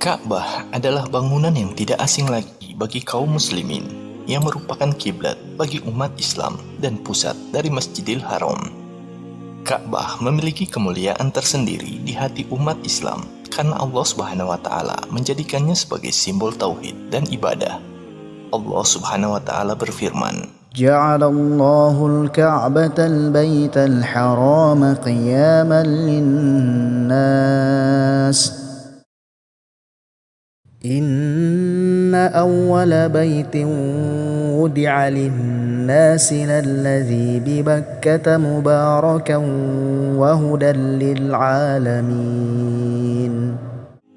Ka'bah adalah bangunan yang tidak asing lagi bagi kaum muslimin, yang merupakan kiblat bagi umat Islam dan pusat dari Masjidil Haram. Ka'bah memiliki kemuliaan tersendiri di hati umat Islam karena Allah Subhanahu wa taala menjadikannya sebagai simbol tauhid dan ibadah. Allah Subhanahu wa taala berfirman, Ja'alallahu al-Ka'bata al-Baita al-Harama qiyaman lin-nas. Inna awwala baitin wudi'a lin-nasi lalladzi bi Bakkata mubarakan wa hudan lil-alamin.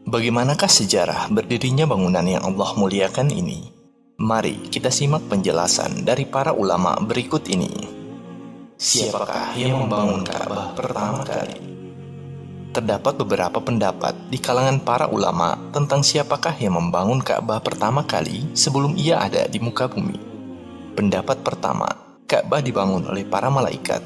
bagaimanakah sejarah berdirinya bangunan yang Allah muliakan ini? Mari kita simak penjelasan dari para ulama berikut ini. Siapakah yang membangun Ka'bah pertama kali? Terdapat beberapa pendapat di kalangan para ulama tentang siapakah yang membangun Ka'bah pertama kali sebelum ia ada di muka bumi. Pendapat pertama, Ka'bah dibangun oleh para malaikat.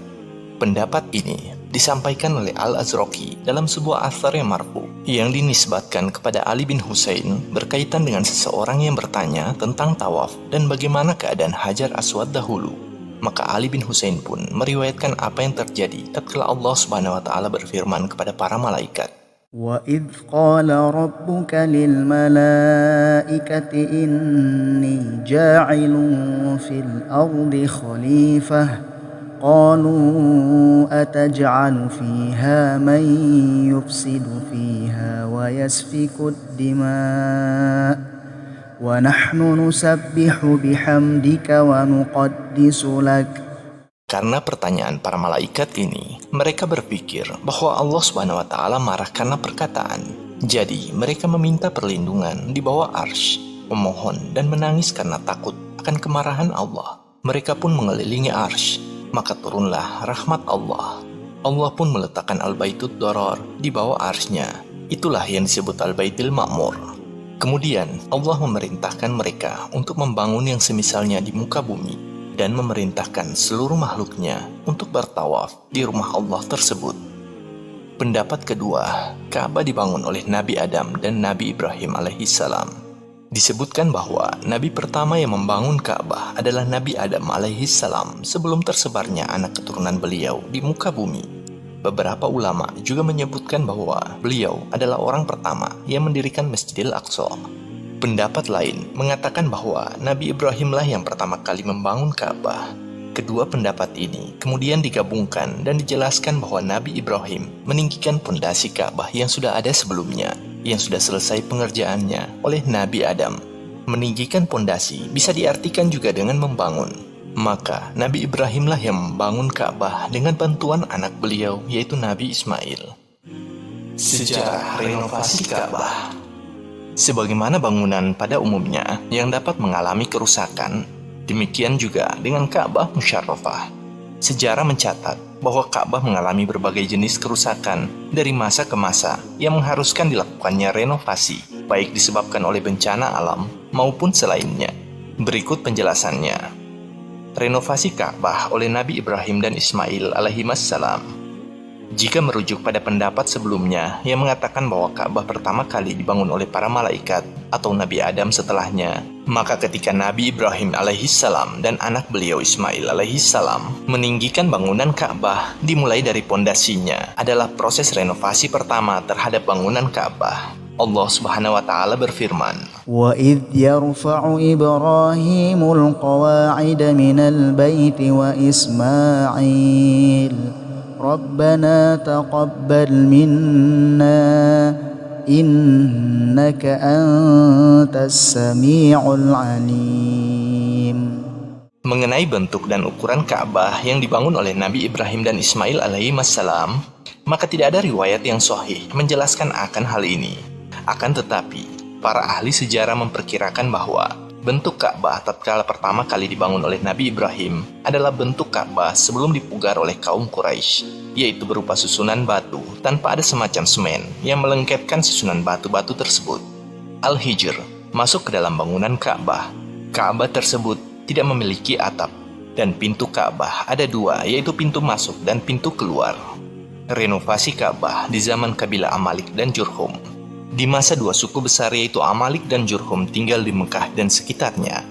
Pendapat ini disampaikan oleh Al-Azraqi dalam sebuah athar yang marfu yang dinisbatkan kepada Ali bin Husain berkaitan dengan seseorang yang bertanya tentang tawaf dan bagaimana keadaan Hajar Aswad dahulu. Maka Ali bin Husain pun meriwayatkan apa yang terjadi tatkala Allah Subhanahu wa taala berfirman kepada para malaikat. وَإِذْ قَالَ رَبُّكَ لِلْمَلَائِكَةِ إِنِّي جَاعِلٌ فِي الْأَرْضِ خَلِيفَةً قَالُوا أَتَجْعَلُ فِيهَا مَن يُفْسِدُ فِيهَا وَيَسْفِكُ الدِّمَاءَ وَنَحْنُ نُسَبِّحُ بِحَمْدِكَ وَنُقَدِّسُ لَكَ. Karena pertanyaan para malaikat ini, mereka berpikir bahwa Allah Subhanahu wa taala marah karena perkataan. Jadi, mereka meminta perlindungan di bawah arsy, memohon dan menangis karena takut akan kemarahan Allah. Mereka pun mengelilingi arsy, maka turunlah rahmat Allah. Allah pun meletakkan Al-Baitud Darar di bawah arsy-Nya. Itulah yang disebut Al-Baitul Ma'mur. Kemudian, Allah memerintahkan mereka untuk membangun yang semisalnya di muka bumi dan memerintahkan seluruh makhluknya untuk bertawaf di rumah Allah tersebut. Pendapat kedua, Ka'bah dibangun oleh Nabi Adam dan Nabi Ibrahim alaihissalam. Disebutkan bahwa Nabi pertama yang membangun Ka'bah adalah Nabi Adam alaihissalam sebelum tersebarnya anak keturunan beliau di muka bumi. Beberapa ulama juga menyebutkan bahwa beliau adalah orang pertama yang mendirikan Masjidil Aqsa. Pendapat lain mengatakan bahwa Nabi Ibrahimlah yang pertama kali membangun Ka'bah. Kedua pendapat ini kemudian digabungkan dan dijelaskan bahwa Nabi Ibrahim meninggikan pondasi Ka'bah yang sudah ada sebelumnya, yang sudah selesai pengerjaannya oleh Nabi Adam. Meninggikan pondasi bisa diartikan juga dengan membangun. Maka Nabi Ibrahimlah yang membangun Ka'bah dengan bantuan anak beliau yaitu Nabi Ismail. Sejarah renovasi Ka'bah. Sebagaimana bangunan pada umumnya yang dapat mengalami kerusakan, demikian juga dengan Ka'bah Musyarrafah. Sejarah mencatat bahwa Ka'bah mengalami berbagai jenis kerusakan dari masa ke masa yang mengharuskan dilakukannya renovasi, baik disebabkan oleh bencana alam maupun selainnya. Berikut penjelasannya. Renovasi Ka'bah oleh Nabi Ibrahim dan Ismail alaihissalam. Jika merujuk pada pendapat sebelumnya yang mengatakan bahwa Ka'bah pertama kali dibangun oleh para malaikat atau Nabi Adam setelahnya, maka ketika Nabi Ibrahim alaihissalam dan anak beliau Ismail alaihissalam meninggikan bangunan Ka'bah dimulai dari pondasinya adalah proses renovasi pertama terhadap bangunan Ka'bah. Allah Subhanahu wa taala berfirman, وَإِذْ يَرْفَعُ إِبْرَاهِيمُ الْقَوَاعِدَ مِنَ الْبَيْتِ وَإِسْمَاعِيلُ رَبَّنَا تَقَبَّلْ مِنَّا إِنَّكَ أَنْتَ السَّمِيعُ الْعَلِيمُ. mengenai bentuk dan ukuran Ka'bah yang dibangun oleh Nabi Ibrahim dan Ismail alaihissalam, maka tidak ada riwayat yang sahih menjelaskan akan hal ini. Akan tetapi, para ahli sejarah memperkirakan bahwa bentuk Ka'bah tatkala pertama kali dibangun oleh Nabi Ibrahim adalah bentuk Ka'bah sebelum dipugar oleh kaum Quraisy, yaitu berupa susunan batu tanpa ada semacam semen yang melengketkan susunan batu-batu tersebut. Al-Hijr masuk ke dalam bangunan Ka'bah. Ka'bah tersebut tidak memiliki atap, dan pintu Ka'bah ada dua, yaitu pintu masuk dan pintu keluar. Renovasi Ka'bah di zaman kabilah Amalik dan Jurhum. Di masa dua suku besar yaitu Amalik dan Jurhum tinggal di Mekah dan sekitarnya,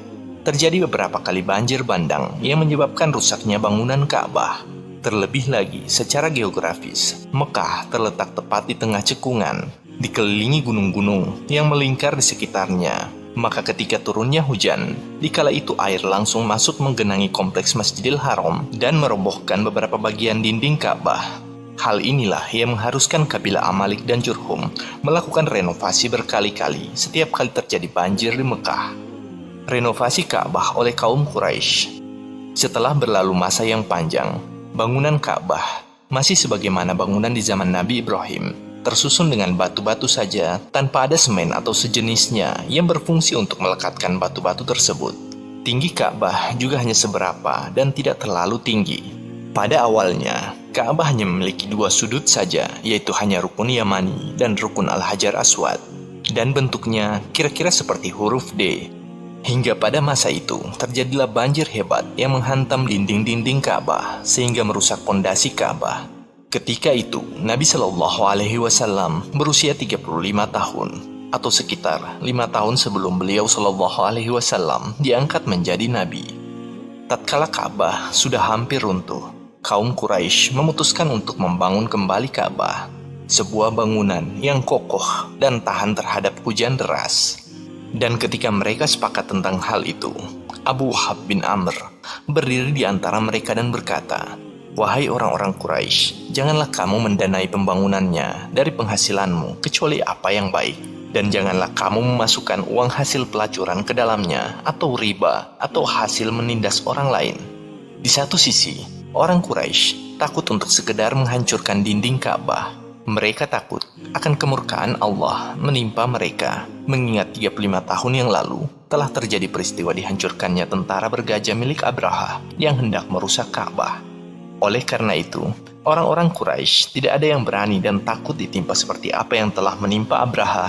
terjadi beberapa kali banjir bandang yang menyebabkan rusaknya bangunan Ka'bah. Terlebih lagi, secara geografis, Mekah terletak tepat di tengah cekungan, dikelilingi gunung-gunung yang melingkar di sekitarnya. Maka ketika turunnya hujan, dikala itu air langsung masuk menggenangi kompleks Masjidil Haram dan merobohkan beberapa bagian dinding Ka'bah. Hal inilah yang mengharuskan kabilah Amalik dan Jurhum melakukan renovasi berkali-kali setiap kali terjadi banjir di Mekah. Renovasi Ka'bah oleh kaum Quraisy. Setelah berlalu masa yang panjang, bangunan Ka'bah masih sebagaimana bangunan di zaman Nabi Ibrahim, tersusun dengan batu-batu saja tanpa ada semen atau sejenisnya yang berfungsi untuk melekatkan batu-batu tersebut. Tinggi Ka'bah juga hanya seberapa dan tidak terlalu tinggi. Pada awalnya, Ka'bah hanya memiliki dua sudut saja, yaitu hanya rukun Yamani dan rukun Al-Hajar Aswad, dan bentuknya kira-kira seperti huruf D. Hingga pada masa itu, terjadilah banjir hebat yang menghantam dinding-dinding Ka'bah sehingga merusak pondasi Ka'bah. Ketika itu, Nabi Shallallahu Alaihi Wasallam berusia 35 tahun, atau sekitar 5 tahun sebelum beliau Shallallahu Alaihi Wasallam diangkat menjadi Nabi. Tatkala Ka'bah sudah hampir runtuh, kaum Quraisy memutuskan untuk membangun kembali Ka'bah, sebuah bangunan yang kokoh dan tahan terhadap hujan deras. Dan ketika mereka sepakat tentang hal itu, Abu Wahab bin Amr berdiri di antara mereka dan berkata, "Wahai orang-orang Quraisy, janganlah kamu mendanai pembangunannya dari penghasilanmu kecuali apa yang baik. Dan janganlah kamu memasukkan uang hasil pelacuran ke dalamnya, atau riba, atau hasil menindas orang lain." Di satu sisi, orang Quraisy takut untuk sekedar menghancurkan dinding Ka'bah. Mereka takut akan kemurkaan Allah menimpa mereka, mengingat 35 tahun yang lalu telah terjadi peristiwa dihancurkannya tentara bergajah milik Abraha yang hendak merusak Ka'bah. Oleh karena itu, orang-orang Quraisy tidak ada yang berani dan takut ditimpa seperti apa yang telah menimpa Abraha